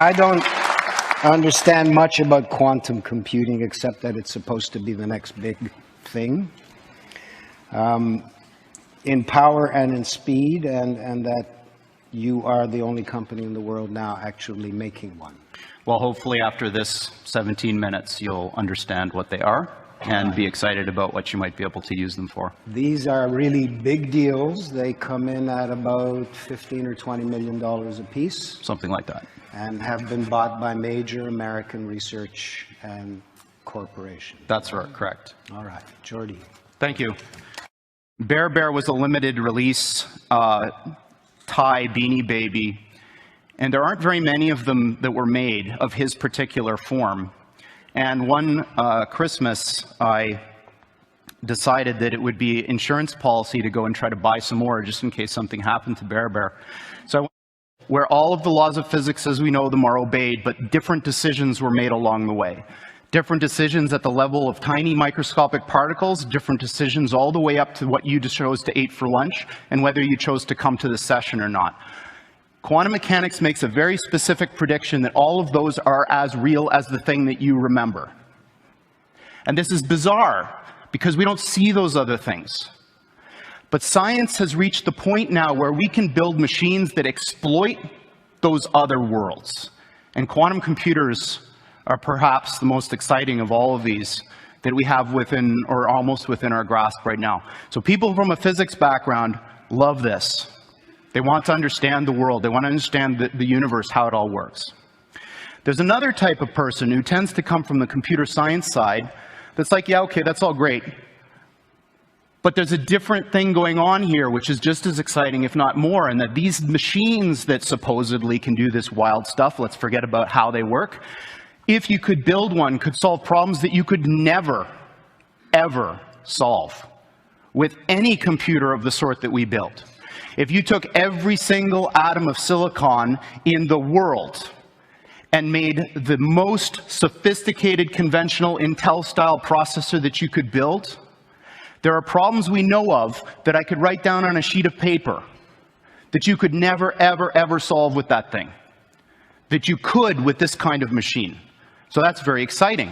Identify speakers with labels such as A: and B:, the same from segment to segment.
A: I don't understand much about quantum computing except that it's supposed to be the next big thing in power and in speed, and that you are the only company in the world now actually making one.
B: Well, hopefully after this 17 minutes, you'll understand what they are and be excited about what you might be able to use them for.
A: These are really big deals. They come in at about $15 or $20 million a piece.
B: Something like that.
A: And have been bought by major American research and corporations.
B: That's right, correct.
A: All right, Jordy.
B: Thank you. Bear was a limited release tie Beanie Baby, and there aren't very many of them that were made of his particular form. And one Christmas, I decided that it would be insurance policy to go and try to buy some more just in case something happened to Bear. So I went where all of the laws of physics as we know them are obeyed, but different decisions were made along the way. Different decisions at the level of tiny microscopic particles, different decisions all the way up to what you chose to eat for lunch, and whether you chose to come to the session or not. Quantum mechanics makes a very specific prediction that all of those are as real as the thing that you remember. And this is bizarre, because we don't see those other things. But science has reached the point now where we can build machines that exploit those other worlds. And quantum computers are perhaps the most exciting of all of these that we have within, or almost within our grasp right now. So people from a physics background love this. They want to understand the world. They want to understand the universe, how it all works. There's another type of person who tends to come from the computer science side that's like, yeah, okay, that's all great. But there's a different thing going on here, which is just as exciting, if not more, and that these machines that supposedly can do this wild stuff, let's forget about how they work, if you could build one, could solve problems that you could never, ever solve with any computer of the sort that we built. If you took every single atom of silicon in the world and made the most sophisticated conventional Intel-style processor that you could build, there are problems we know of that I could write down on a sheet of paper that you could never, ever, ever solve with that thing, that you could with this kind of machine. So that's very exciting.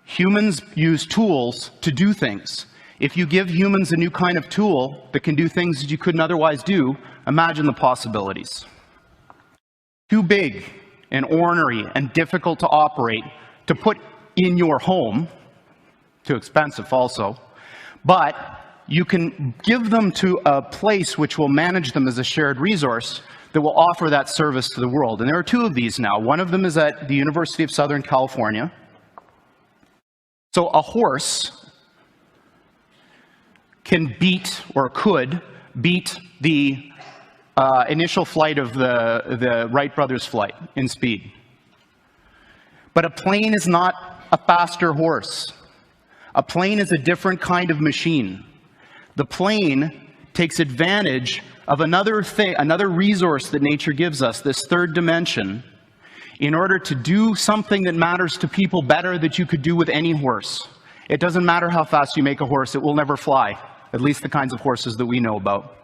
B: Humans use tools to do things. If you give humans a new kind of tool that can do things that you couldn't otherwise do, imagine the possibilities. Too big and ornery and difficult to operate to put in your home, too expensive also, but you can give them to a place which will manage them as a shared resource that will offer that service to the world. And there are two of these now. One of them is at the University of Southern California. So a horse can beat, or could beat, the initial flight of the Wright brothers' flight in speed. But a plane is not a faster horse. A plane is a different kind of machine. The plane takes advantage of another thing, another resource that nature gives us, this third dimension, in order to do something that matters to people better than you could do with any horse. It doesn't matter how fast you make a horse, it will never fly, at least the kinds of horses that we know about.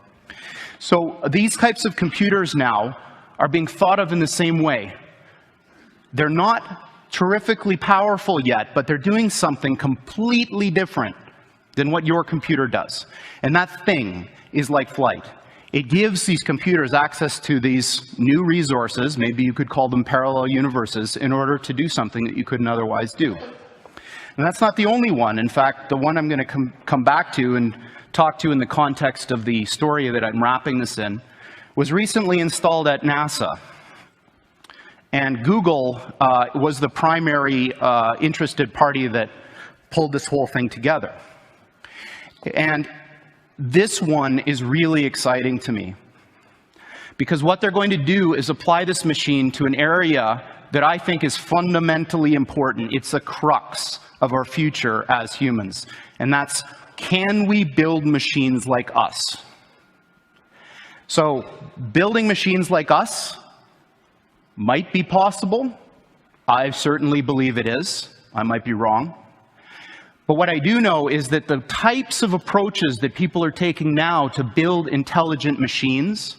B: So these types of computers now are being thought of in the same way. They're not terrifically powerful yet, but they're doing something completely different than what your computer does. And that thing is like flight. It gives these computers access to these new resources, maybe you could call them parallel universes, in order to do something that you couldn't otherwise do. And that's not the only one. In fact, the one I'm going to come back to and talk to in the context of the story that I'm wrapping this in was recently installed at NASA. And Google was the primary interested party that pulled this whole thing together. And this one is really exciting to me, because what they're going to do is apply this machine to an area that I think is fundamentally important. It's the crux of our future as humans. And that's, can we build machines like us? So building machines like us might be possible. I certainly believe it is. I might be wrong. But what I do know is that the types of approaches that people are taking now to build intelligent machines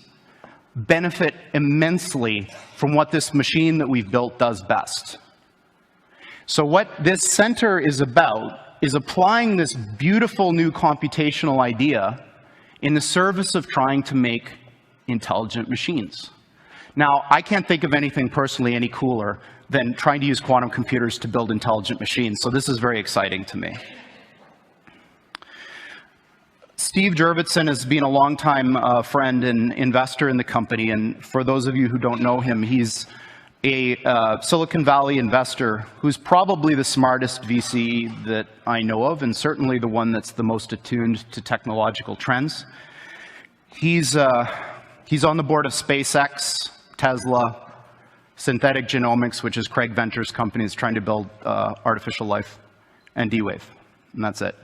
B: benefit immensely from what this machine that we've built does best. So what this center is about is applying this beautiful new computational idea in the service of trying to make intelligent machines. Now, I can't think of anything personally any cooler than trying to use quantum computers to build intelligent machines, so this is very exciting to me. Steve Jurvetson has been a longtime friend and investor in the company, and for those of you who don't know him, he's a Silicon Valley investor who's probably the smartest VC that I know of, and certainly the one that's the most attuned to technological trends. He's on the board of SpaceX, Tesla, Synthetic Genomics, which is Craig Venture's company, is trying to build artificial life, and D-Wave, and that's it.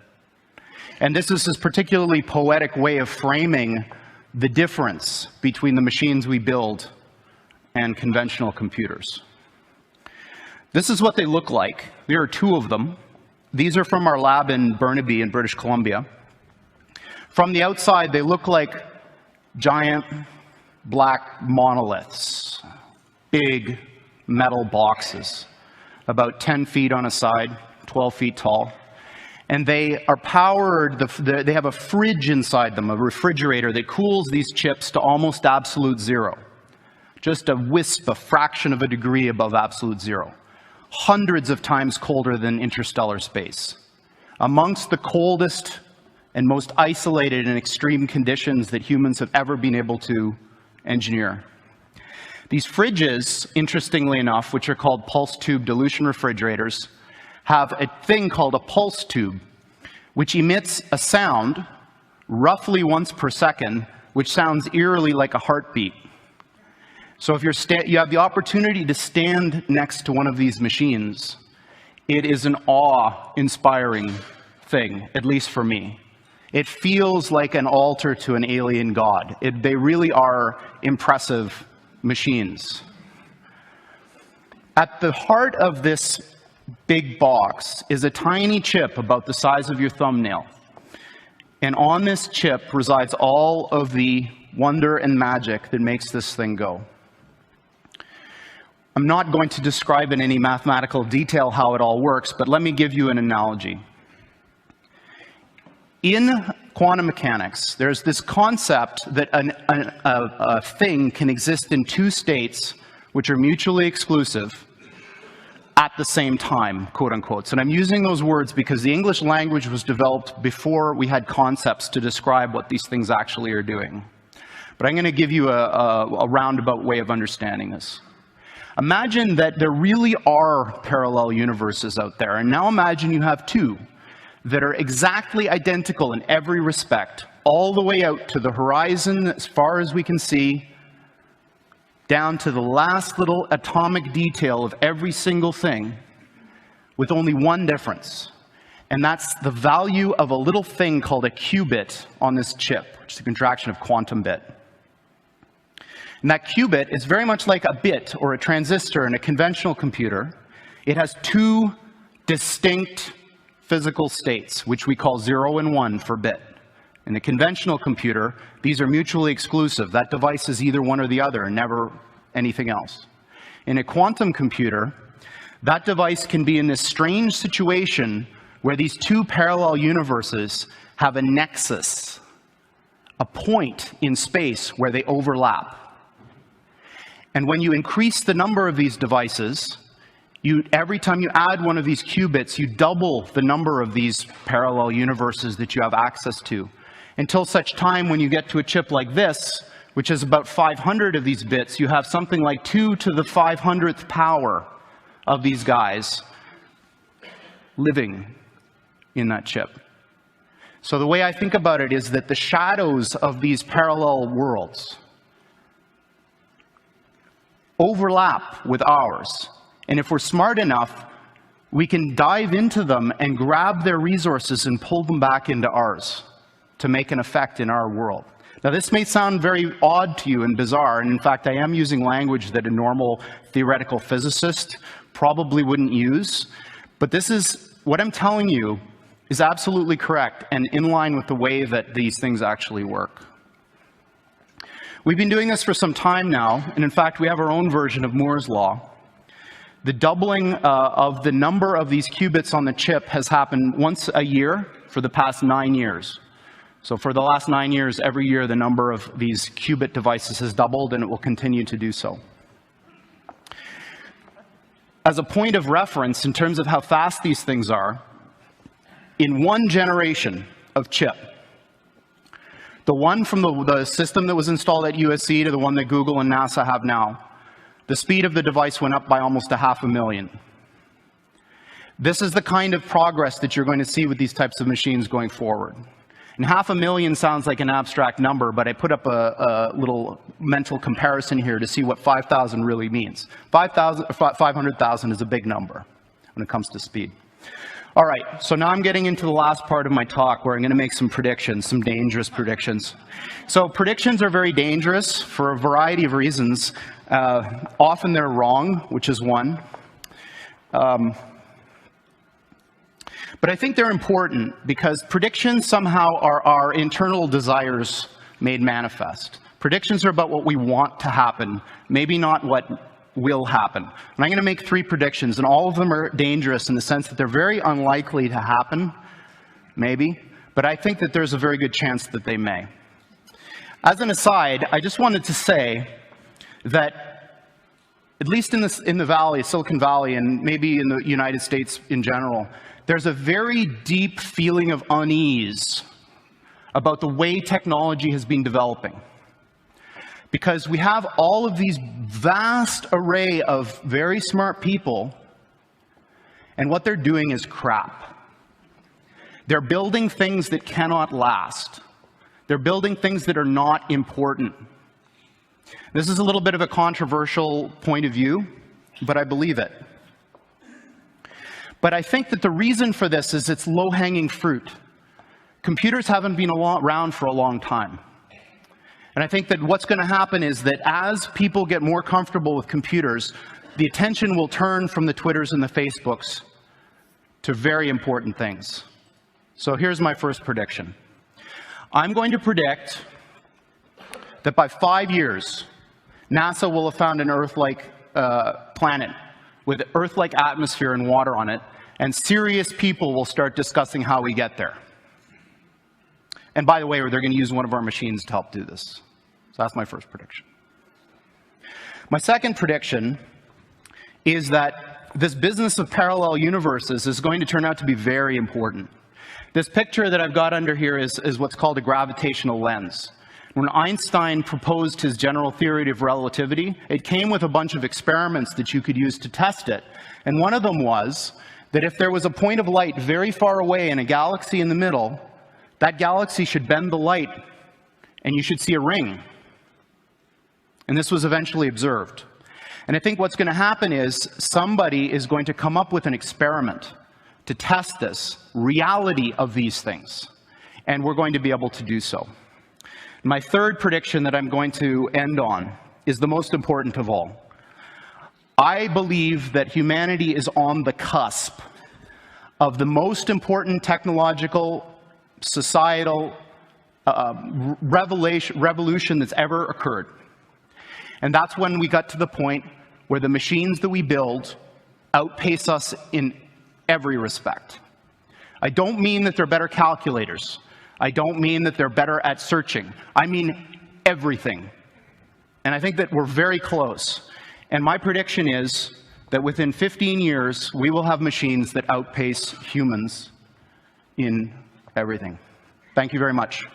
B: And this is his particularly poetic way of framing the difference between the machines we build and conventional computers. This is what they look like. There are two of them. These are from our lab in Burnaby in British Columbia. From the outside, they look like giant black monoliths, big metal boxes, about 10 feet on a side, 12 feet tall. And they are powered, they have a fridge inside them, a refrigerator that cools these chips to almost absolute zero. Just a wisp, a fraction of a degree above absolute zero. Hundreds of times colder than interstellar space. Amongst the coldest and most isolated and extreme conditions that humans have ever been able to engineer. These fridges, interestingly enough, which are called pulse tube dilution refrigerators, have a thing called a pulse tube, which emits a sound roughly once per second, which sounds eerily like a heartbeat. So if you have the opportunity to stand next to one of these machines, it is an awe-inspiring thing, at least for me. It feels like an altar to an alien god. They really are impressive machines. At the heart of this big box is a tiny chip about the size of your thumbnail. And on this chip resides all of the wonder and magic that makes this thing go. I'm not going to describe in any mathematical detail how it all works, but let me give you an analogy. In quantum mechanics, there's this concept that a thing can exist in two states which are mutually exclusive at the same time, quote unquote. And I'm using those words because the English language was developed before we had concepts to describe what these things actually are doing. But I'm going to give you a roundabout way of understanding this. Imagine that there really are parallel universes out there, and now imagine you have two that are exactly identical in every respect, all the way out to the horizon as far as we can see, down to the last little atomic detail of every single thing, with only one difference. And that's the value of a little thing called a qubit on this chip, which is a contraction of quantum bit. And that qubit is very much like a bit or a transistor in a conventional computer. It has two distinct physical states, which we call 0 and 1 for bit. In a conventional computer, these are mutually exclusive. That device is either one or the other, and never anything else. In a quantum computer, that device can be in this strange situation where these two parallel universes have a nexus, a point in space where they overlap. And when you increase the number of these devices, every time you add one of these qubits, you double the number of these parallel universes that you have access to, until such time when you get to a chip like this, which has about 500 of these bits, you have something like 2 to the 500th power of these guys living in that chip. So the way I think about it is that the shadows of these parallel worlds overlap with ours. And if we're smart enough, we can dive into them and grab their resources and pull them back into ours to make an effect in our world. Now, this may sound very odd to you and bizarre, and in fact, I am using language that a normal theoretical physicist probably wouldn't use, but this is, what I'm telling you is absolutely correct and in line with the way that these things actually work. We've been doing this for some time now, and in fact, we have our own version of Moore's Law. The doubling of the number of these qubits on the chip has happened once a year for the past 9 years. So for the last 9 years, every year, the number of these qubit devices has doubled, and it will continue to do so. As a point of reference, in terms of how fast these things are, in one generation of chip, the one from the system that was installed at USC to the one that Google and NASA have now, the speed of the device went up by almost 500,000. This is the kind of progress that you're going to see with these types of machines going forward. And 500,000 sounds like an abstract number, but I put up a little mental comparison here to see what 5,000 really means. 500,000 is a big number when it comes to speed. All right, so now I'm getting into the last part of my talk where I'm going to make some predictions, some dangerous predictions. So predictions are very dangerous for a variety of reasons. Often they're wrong, which is one. But I think they're important because predictions somehow are our internal desires made manifest. Predictions are about what we want to happen, maybe not what will happen. And I'm going to make 3 predictions, and all of them are dangerous in the sense that they're very unlikely to happen, maybe, but I think that there's a very good chance that they may. As an aside, I just wanted to say that, at least in the Valley, Silicon Valley, and maybe in the United States in general, there's a very deep feeling of unease about the way technology has been developing. Because we have all of these vast array of very smart people, and what they're doing is crap. They're building things that cannot last. They're building things that are not important. This is a little bit of a controversial point of view, but I believe it. But I think that the reason for this is it's low-hanging fruit. Computers haven't been around for a long time. And I think that what's going to happen is that as people get more comfortable with computers, the attention will turn from the Twitters and the Facebooks to very important things. So here's my first prediction. I'm going to predict that by 5 years, NASA will have found an Earth-like planet with Earth-like atmosphere and water on it, and serious people will start discussing how we get there. And by the way, they're going to use one of our machines to help do this. So that's my first prediction. My second prediction is that this business of parallel universes is going to turn out to be very important. This picture that I've got under here is what's called a gravitational lens. When Einstein proposed his general theory of relativity, it came with a bunch of experiments that you could use to test it. And one of them was that if there was a point of light very far away and a galaxy in the middle, that galaxy should bend the light, and you should see a ring. And this was eventually observed. And I think what's going to happen is somebody is going to come up with an experiment to test this reality of these things. And we're going to be able to do so. My third prediction that I'm going to end on is the most important of all. I believe that humanity is on the cusp of the most important technological societal revolution that's ever occurred. And that's when we got to the point where the machines that we build outpace us in every respect. I don't mean that they're better calculators. I don't mean that they're better at searching. I mean everything. And I think that we're very close. And my prediction is that within 15 years, we will have machines that outpace humans in everything. Thank you very much.